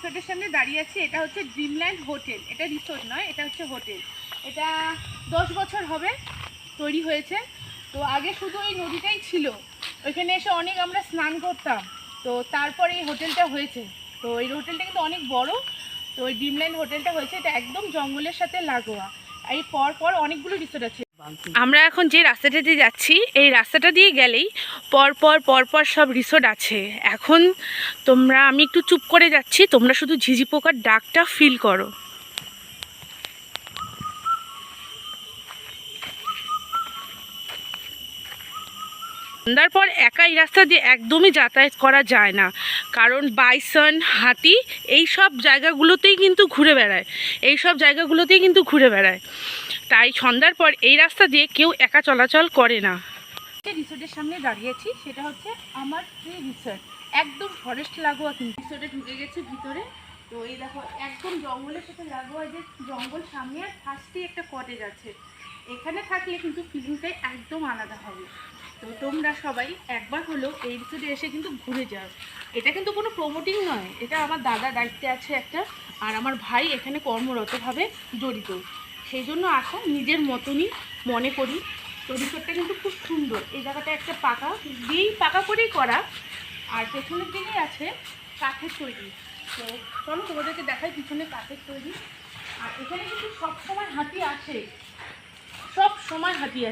রিসোর্টের সামনে দাঁড়িয়ে আছি। এটা হচ্ছে ড্রিমল্যান্ড হোটেল। এটা রিসোর্ট নয়, এটা হচ্ছে হোটেল। এটা 10 বছর হবে তৈরি হয়েছে। তো আগে শুধু এই নদীটাই ছিল, ওইখানে এসে অনেক আমরা স্নান করতাম। তো তারপরে এই হোটেলটা হয়েছে। তো এই হোটেলটা কিন্তু অনেক বড়। তো ওই ড্রিমল্যান্ড হোটেলটা হয়েছে, এটা একদম জঙ্গলের সাথে লাগোয়া। এই পর অনেকগুলো রিসোর্ট আছে। আমরা এখন যে রাস্তাটা দিয়ে যাচ্ছি, এই রাস্তাটা দিয়ে গেলেই পর সব রিসোর্ট আছে। এখন আমি একটু চুপ করে যাচ্ছি, তোমরা শুধু ঝিঝি পোকার ডাকটা ফিল করো। সন্ধ্যার পর একা এই রাস্তা দিয়ে একদমই যাতায়াত করা যায় না, কারণ বাইসন, হাতি এই সব জায়গাগুলোতেই কিন্তু ঘুরে বেড়ায়। তাই সন্ধ্যার পর এই রাস্তা দিয়ে কেউ একা চলাচল করে না। রিসোর্টের সামনে দাঁড়িয়েছি, সেটা হচ্ছে আমার ট্রি রিসোর্ট। একদম ফরেস্ট লাগোয়া, কিন্তু রিসোর্টে ঢুকে গেছি ভিতরে। তো এই দেখো, একদম জঙ্গলের সাথে লাগোয়া, যে জঙ্গল সামনে আর ফার্স্টেই একটা কটেজ আছে। এখানে থাকলে কিন্তু ফিলিংটাই একদম আলাদা হবে। তো তোমরা সবাই একবার হলেও এই রিসোর্টে এসে কিন্তু ঘুরে যাও। এটা কিন্তু কোনো প্রমোটিং নয়, এটা আমার দাদা দায়িত্বে আছে একটা, আর আমার ভাই এখানে কর্মরতভাবে জড়িত। সেই জন্য আসা নিজের মতনই মনে করি। তো রিসোর্টটা কিন্তু খুব সুন্দর। এই জায়গাটা একটা পাকা করেই করা, আর পেছনের দিকেই আছে কাঠের তৈরি। তো চলো তোমাদেরকে দেখাই পিছনে কাঠের তৈরি। আর এখানে কিন্তু সব সময় হাতি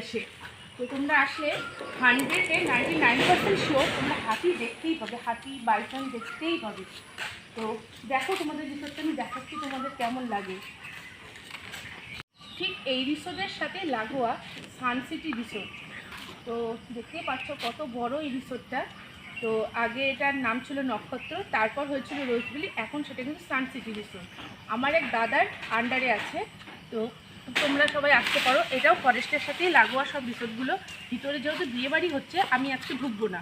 আসে। তো তোমরা আসলে 99% শিওর তোমরা হাতি দেখতেই পাবে, হাতি বাইসন দেখতেই পাবে। তো দেখো, তোমাদের রিসোর্টটা আমি দেখাচ্ছি তোমাদের কেমন লাগে। ঠিক এই রিসোর্টের সাথে লাগোয়া সানসিটি রিসোর্ট। তো দেখতেই পাচ্ছ কত বড় এই রিসোর্টটা। তো আগে এটার নাম ছিল নক্ষত্র, তারপর হয়েছিল রোজভ্যালি, এখন সেটা কিন্তু সানসিটি রিসোর্ট আমার এক দাদার আন্ডারে আছে। তো তোমরা সবাই আসতে পারো। এটাও ফরেস্টের সাথেই লাগোয়া সব রিসোর্টগুলো। ভিতরে যেহেতু বিয়েবাড়ি হচ্ছে, আমি আজকে ঢুকবো না।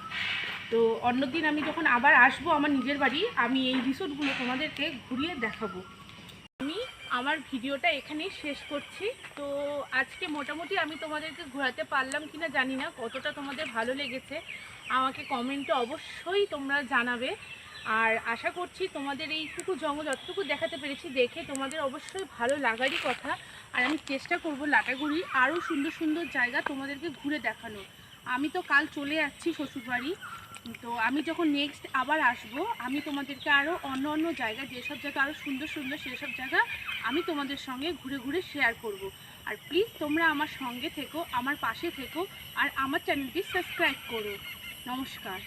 তো অন্যদিন আমি যখন আবার আসবো আমার নিজের বাড়ি, আমি এই রিসোর্টগুলো তোমাদেরকে ঘুরিয়ে দেখাবো। আমি আমার ভিডিওটা এখানেই শেষ করছি। তো আজকে মোটামুটি আমি তোমাদেরকে ঘোরাতে পারলাম কিনা জানি না, কতটা তোমাদের ভালো লেগেছে আমাকে কমেন্টে অবশ্যই তোমরা জানাবে। আর আশা করছি তোমাদের এইটুকু জঙ্গল যতটুকু দেখাতে পেরেছি দেখে তোমাদের অবশ্যই ভালো লাগারই কথা। আর আমি চেষ্টা করব লাটাগুড়ি আরও সুন্দর সুন্দর জায়গা তোমাদেরকে ঘুরে দেখানো। আমি তো কাল চলে যাচ্ছি শ্বশুরবাড়ি। তো আমি যখন নেক্সট আবার আসব, আমি তোমাদেরকে আরও অন্য জায়গা, যেসব জায়গা আরও সুন্দর সুন্দর সেসব জায়গা আমি তোমাদের সঙ্গে ঘুরে ঘুরে শেয়ার করব। আর প্লিজ তোমরা আমার সঙ্গে থেকো, আমার পাশে থেকো, আর আমার চ্যানেলটি সাবস্ক্রাইব করো। নমস্কার।